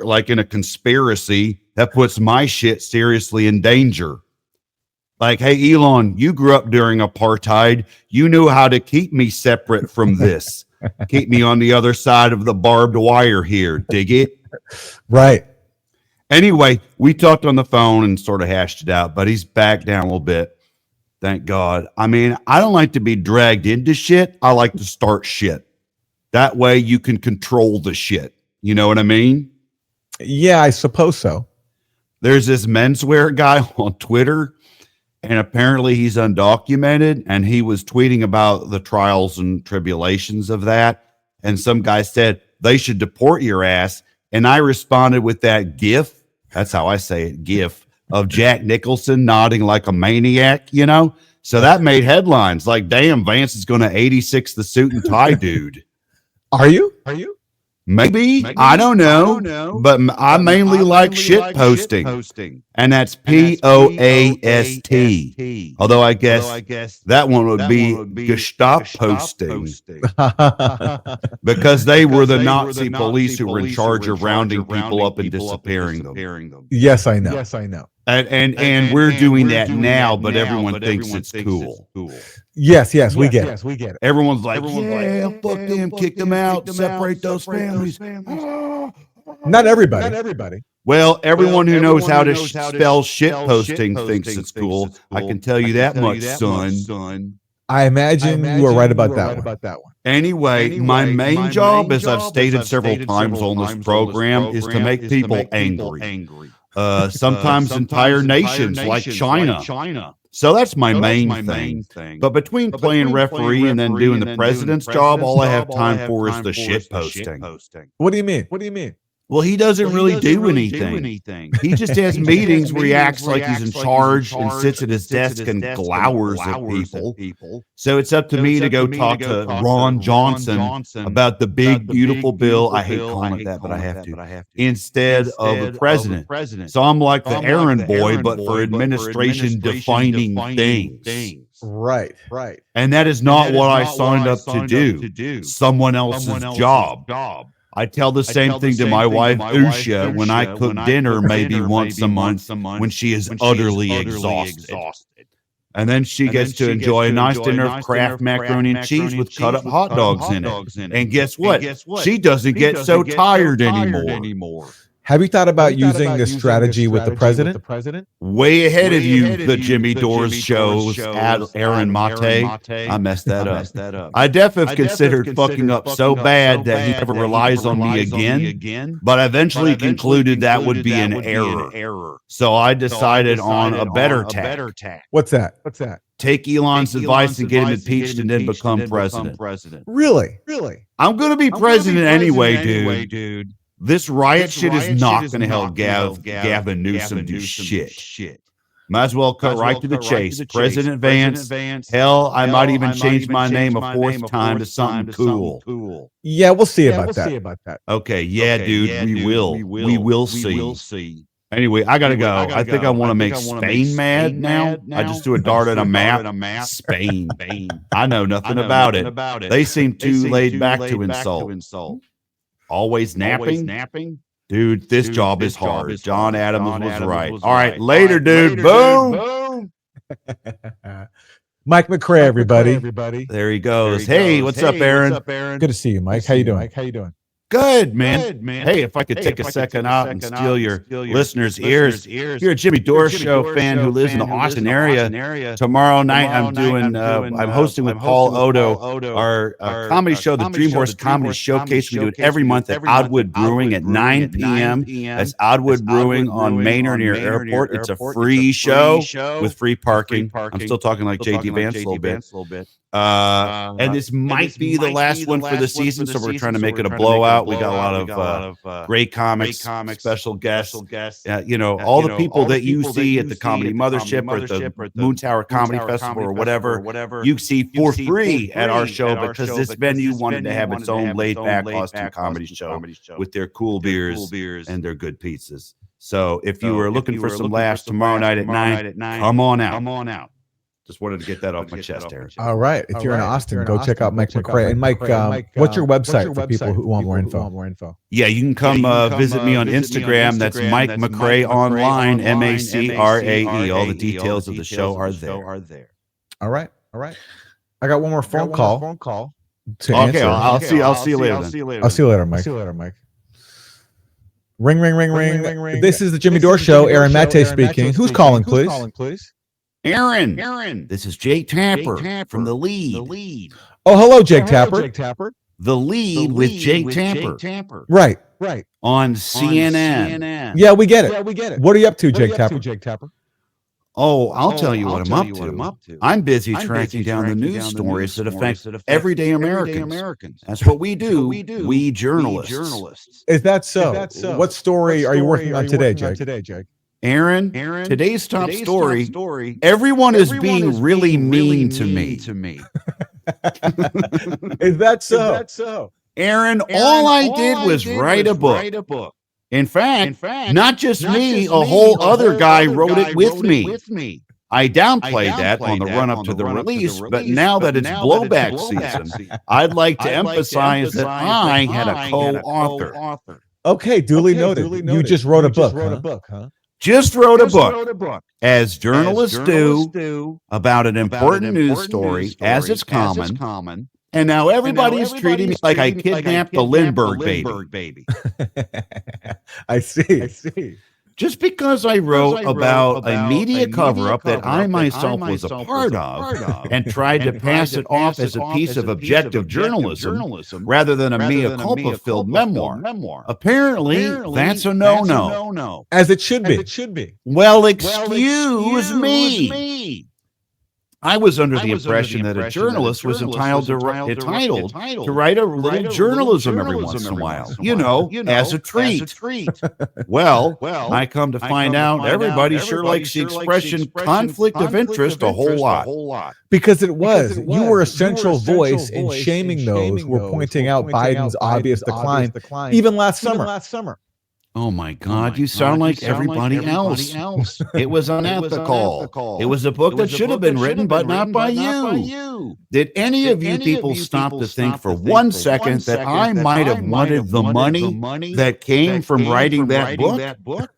like in a conspiracy that puts my shit seriously in danger. Like, hey, Elon, you grew up during apartheid. You knew how to keep me separate from this. Keep me on the other side of the barbed wire here. Dig it? Right. Anyway, we talked on the phone and sort of hashed it out, but he's back down a little bit. Thank God. I mean, I don't like to be dragged into shit. I like to start shit. That way you can control the shit. You know what I mean? Yeah, I suppose so. There's this menswear guy on Twitter, and apparently he's undocumented, and he was tweeting about the trials and tribulations of that. And some guy said, they should deport your ass. And I responded with that GIF. That's how I say it, GIF, of Jack Nicholson nodding like a maniac, you know? So that made headlines like, damn, Vance is going to 86 the suit and tie dude. Are you? Maybe. I don't know. But I mainly like shit posting. And that's POAST. Although I guess that one would be Gestapo posting. Because they were the Nazi police who were in charge of rounding people up and disappearing them. Yes, I know. And we're doing that now, but everyone thinks it's cool. Yes, we get it. Everyone's like, yeah, fuck them, kick them out, separate those families. Not everybody. Well, everyone who knows how to spell shit posting thinks it's cool. I can tell you that much, son. I imagine you were right about that one. Anyway, my main job, as I've stated several times on this program, is to make people angry. Sometimes entire nations like China. So that's my main thing. But between playing referee and then doing the president's job, all I have time for is the shit posting. What do you mean? Well, he doesn't really do anything. He just has meetings where he acts like he's in charge and sits at his desk and glowers at people. So it's up to me to go talk to Ron Johnson about the big, beautiful bill. I hate calling it that, but I have to. Instead of the president. So I'm like the errand boy, but for administration defining things. Right. And that is not what I signed up to do. Someone else's job. I tell the same thing to my wife, Usha, when I cook dinner maybe once a month when she is utterly exhausted. And then she gets to enjoy a nice dinner of Kraft macaroni and cheese with cut up hot dogs in it. And guess what? She doesn't get so tired anymore. Have you thought about using this strategy with the president? Way ahead of you, the Jimmy Dore Show, Aaron Mate. I messed that up. I definitely considered fucking up so bad that he never relies on me again, but I eventually concluded that would be an error. So I decided on a better tack. What's that? Take Elon's advice and get him impeached and then become president. Really? I'm going to be president anyway, dude. This riot shit is not going to help Gavin Newsom do shit. Might as well cut right to the chase. President Vance. Hell, I might even change my name a fourth time to something cool. Yeah, we'll see about that. Okay, yeah, dude, we will. We will see. Anyway, I got to go. I think I want to make Spain mad now. I just threw a dart at a map. Spain. I know nothing about it. They seem too laid back to insult. Always napping? Dude, this job is hard. John Adams was right. All right, later, dude. Boom. Mike McCrae, everybody. There he goes. Hey, what's up, Aaron? Good to see you, Mike. How you doing? Good, man. Hey, if I could take a second out and steal your listeners' ears. You're a Jimmy Dore Show fan who lives in the Austin area. Tomorrow night, I'm hosting with Paul Odo our comedy show, the Dream Horse Comedy Showcase. We do it every month at Oddwood Brewing at 9 p.m. That's Oddwood Brewing on Manor near Airport. It's a free show with free parking. I'm still talking like JD Vance a little bit. And this might be the last one for the season, so we're trying to make it a blowout. We got a lot of great comics, special guests. All the people that you see at the Comedy Mothership or at the Moon Tower Comedy Festival or whatever, you see for free at our show because this venue wanted to have its own laid-back Austin comedy show with their cool beers and their good pizzas. So if you were looking for some laughs tomorrow night at 9, come on out. Just wanted to get that off my chest, Aaron. All right. If you're in Austin, go check out Mike McCrae. And Mike, what's your website for people who want more info? Yeah, you can come visit me on Instagram. That's Mike McCrae Online, MACRAE. All the details of the show are there. All right. I got one more phone call. Okay, I'll see you later. I'll see you later, Mike. Ring. This is the Jimmy Dore Show. Aaron Mate speaking. Who's calling, please? Aaron. This is Jake Tapper from The Lead. Oh, hello, Jake Tapper. The Lead with Jake Tapper. Right. On CNN. Yeah, we get it. What are you up to, Jake Tapper? Oh, I'll tell you what I'm up to. I'm busy tracking down the news stories that affect everyday Americans. That's what we do. We journalists. Is that so? What story are you working on today, Jake? Aaron, today's top story. Everyone is being really mean to me. Is that so? Aaron, all I did was write a book. In fact, not just me, a whole other guy wrote it with me. I downplayed that on the run-up to the release, but now that it's blowback season, I'd like to emphasize that I had a co-author. Okay, duly noted. You just wrote a book, huh? Just wrote a book, as journalists do, about an important news story, as it's common. And now everybody's treating me like I kidnapped the Lindbergh baby. I see. Just because I wrote about a media cover-up that I myself was a part of and tried to pass it off as a piece of objective journalism rather than a mea culpa-filled memoir. Apparently, that's a no-no. As it should be. Well, excuse me. I was under the impression that a journalist was entitled to write a little journalism every once in a while, as a treat. Well, I come to find out everybody sure likes the expression conflict of interest a whole lot. Because you were a central voice in shaming those who were pointing out Biden's obvious decline, even last summer. Oh my God, you sound like everybody else. It was unethical. It was a book that should have been written, but not by you. Did any of you people stop to think for 1 second that I might have wanted the money that came from writing that book?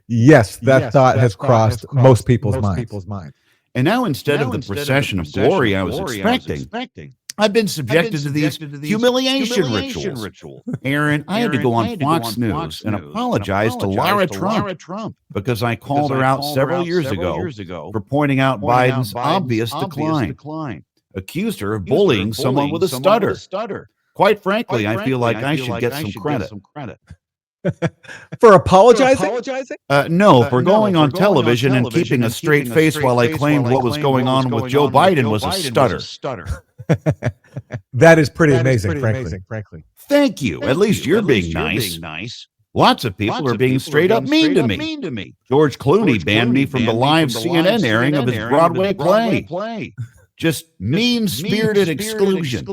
Yes, that thought has crossed most people's minds. And now instead of the procession of glory I was expecting, I've been subjected to these humiliation rituals. Aaron, I had to go on Fox News and apologize to Lara Trump because I called her out several years ago for pointing out Biden's obvious decline. Accused her of bullying someone with a stutter. Quite frankly, I feel like I should get some credit. For apologizing? No, for going on television and keeping a straight face while I claimed what was going on with Joe Biden was a stutter. That is pretty amazing, frankly. Thank you. At least you're being nice. Lots of people are being straight up mean to me. George Clooney banned me from the live CNN airing of his Broadway play. Just mean-spirited exclusion.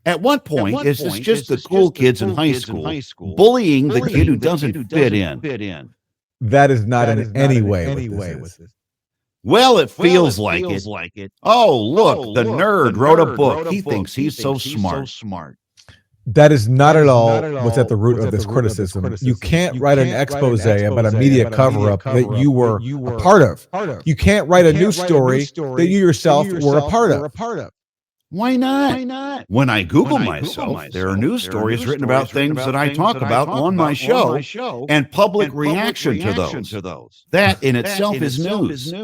At what point is this just the cool kids in high school bullying the kid who doesn't fit in? That is not in any way what this is. Well, it feels like it. Oh, look, the nerd wrote a book. He thinks he's so smart. That is not at all what's at the root of this criticism. You can't write an expose about a media cover-up that you were a part of. You can't write a news story that you yourself were a part of. Why not? When I Google myself, there are news stories written about things that I talk about on my show and public reaction to those. That in itself is news.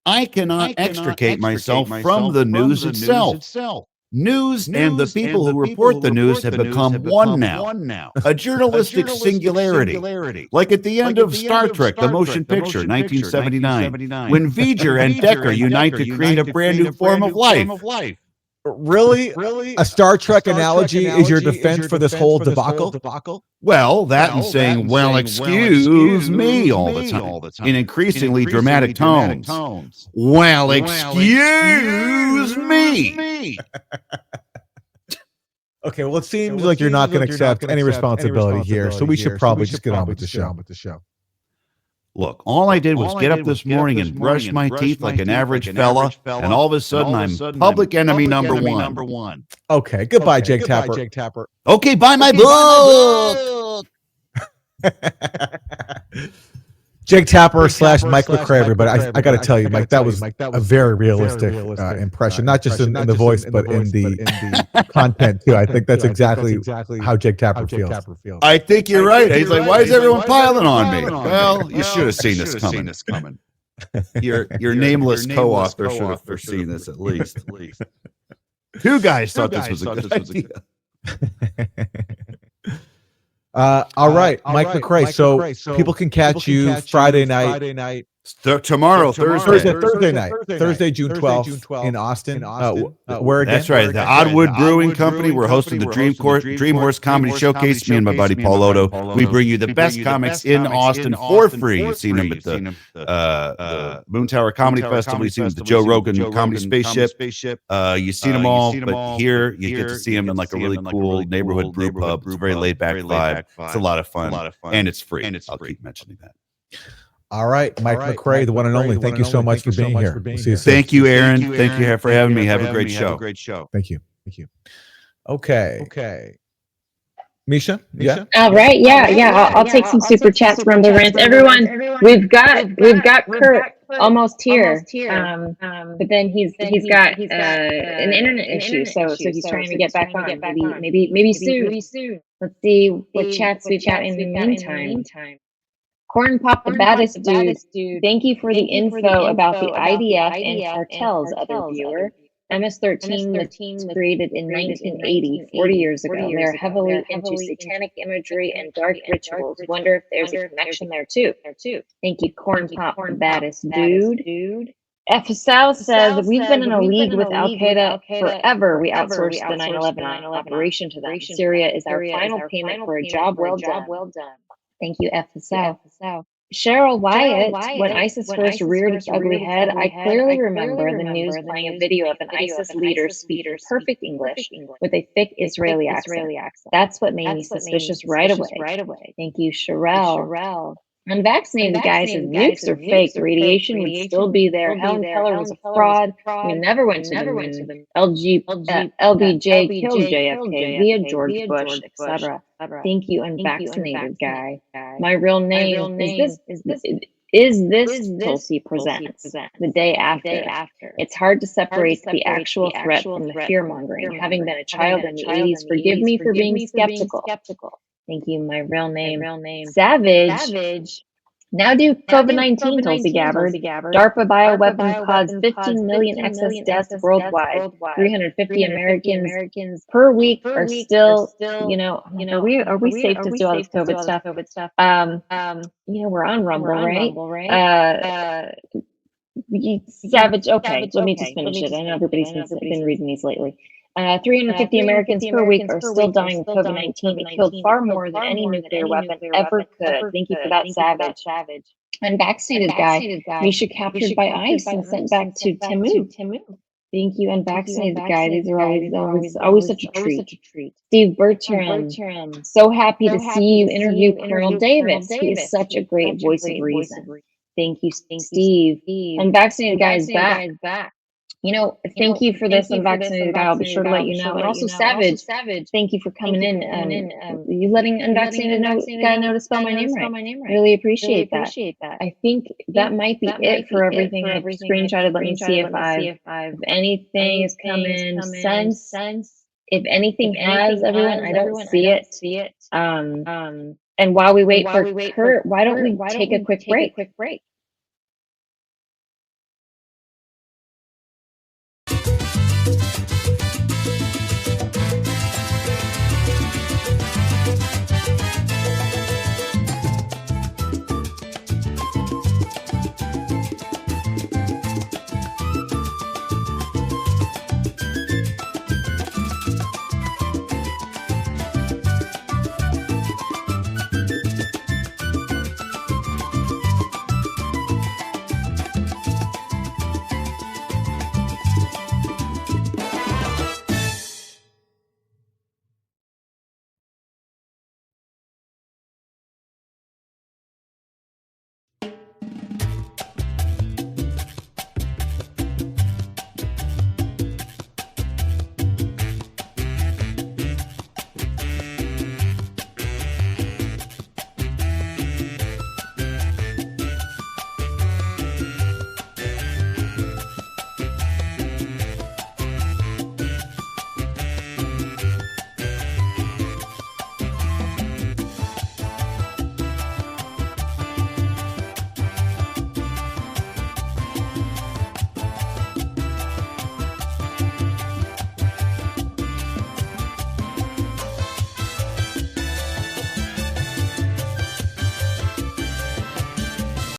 I cannot extricate myself from the news itself. News and the people who report the news have become one now. A journalistic singularity. Like at the end of Star Trek, the motion picture, 1979, when V'ger and Decker unite to create a brand new form of life. Really? A Star Trek analogy is your defense for this whole debacle? Well, that and saying, well, excuse me all the time in increasingly dramatic tones. Well, excuse me. Okay, well, it seems like you're not going to accept any responsibility here, so we should probably just get on with the show. Look, all I did was get up this morning and brush my teeth like an average fella, and all of a sudden I'm public enemy number one. Okay, goodbye, Jake Tapper. Okay, buy my book. Jake Tapper / Mike McRae, everybody. I got to tell you, Mike, that was a very realistic impression, not just in the voice, but in the content too. I think that's exactly how Jake Tapper feels. I think you're right. He's like, why is everyone piling on me? Well, you should have seen this coming. Your nameless co-author should have foreseen this at least. Two guys thought this was a good idea. All right, Mike McRae. So people can catch you Friday night. Tomorrow, Thursday night, Thursday, June 12th in Austin. Where again? That's right. The Oddwood Brewing Company. We're hosting the Dream Horse Comedy Showcase. Me and my buddy Paul Odo. We bring you the best comics in Austin for free. You've seen them at the Moon Tower Comedy Festival. You've seen them at the Joe Rogan Comedy Spaceship. You've seen them all, but here you get to see them in like a really cool neighborhood brew pub. It's a very laid back vibe. It's a lot of fun, and it's free. I'll keep mentioning that. All right, Mike McRae, the one and only. Thank you so much for being here. See you soon. Thank you, Aaron. Thank you for having me. Have a great show. Thank you. Okay. Misha? Yeah. All right. Yeah. I'll take some super chats from the rant. Everyone, we've got Kurt almost here. But then he's got an internet issue, so he's trying to get back on. Maybe soon. Let's see what chats we've got in the meantime. Corn Pop, the baddest dude. Thank you for the info about the IDF and cartels, other viewer. MS-13 was created in 1980, 40 years ago. They're heavily into satanic imagery and dark rituals. Wonder if there's a connection there too. Thank you, Corn Pop, the baddest dude. F. South says, we've been in a league with Al-Qaeda forever. We outsourced the 9/11 operation to them. Syria is our final payment for a job well done. Thank you, F. South. Cheryl Wyatt, when ISIS first reared its ugly head, I clearly remember the news playing a video of an ISIS leader speaking perfect English with a thick Israeli accent. That's what made me suspicious right away. Thank you, Cheryl. Unvaccinated guys and nukes are fake. The radiation would still be there. Helen Keller was a fraud. We never went to the moon. LBJ killed JFK via George Bush, etc. Thank you, unvaccinated guy. My real name is this Tulsi Presents, the day after. It's hard to separate the actual threat from the fear-mongering. Having been a child in the 80s, forgive me for being skeptical. Thank you, my real name. Savage. Now do COVID-19, Tulsi Gabbard. DARPA bioweapon caused 15 million excess deaths worldwide. 350 Americans per week are still, are we safe to do all this COVID stuff? We're on Rumble, right? Savage, okay, let me just finish it. I know everybody's been reading these lately. 350 Americans per week are still dying of COVID-19. It killed far more than any nuclear weapon ever could. Thank you for that, Savage. Unvaccinated guy, Misha captured by ICE and sent back to Timu. Thank you, unvaccinated guy. These are always such a treat. Steve Bertram, so happy to see you interview Colonel Davis. He is such a great voice of reason. Thank you, Steve. Unvaccinated guy is back. Thank you for this, unvaccinated guy. I'll be sure to let you know. And also, Savage, thank you for coming in. You letting unvaccinated guy know to spell my name right. Really appreciate that. I think that might be it for everything. I've screenshotted. Let me see if anything has come in since. If anything has, everyone, I don't see it. And while we wait for Kurt, why don't we take a quick break?